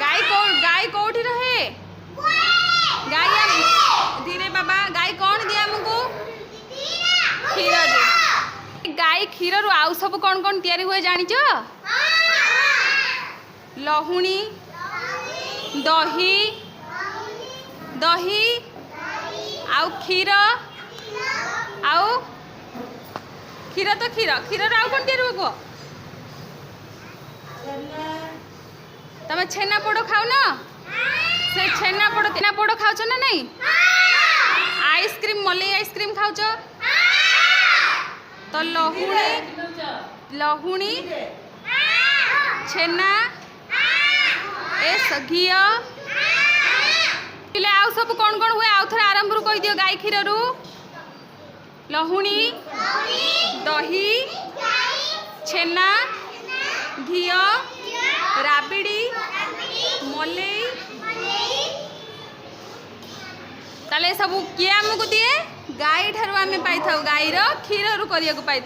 गाय कोठी रहे गाय धीरे बाबा गाय कौन दिए हमको क्षीर दे गाय क्षीर रु आउ सब कौन कौन तैयारी हुए जानिच लहुणी दही दही आउ क्षीर आउ क्षीर तो क्षीर क्षीर आउ कौन तैयारी हुए तमे छेना पोड़ खाऊ ना से छेना पोड़ खाऊ ना नहीं आइसक्रीम मलाई आइसक्रीम खाऊ तो लहुणी छेना ए घी आउ सब कौन कौन हुए आउ थे आरंभ रू कही दियो गाय क्षीर रु लहुणी दही छेना घी राबिड़ी मलई ताले सब किए आमको दिए गाय ठारू आम पाई गायर क्षीर रू करिया पाई।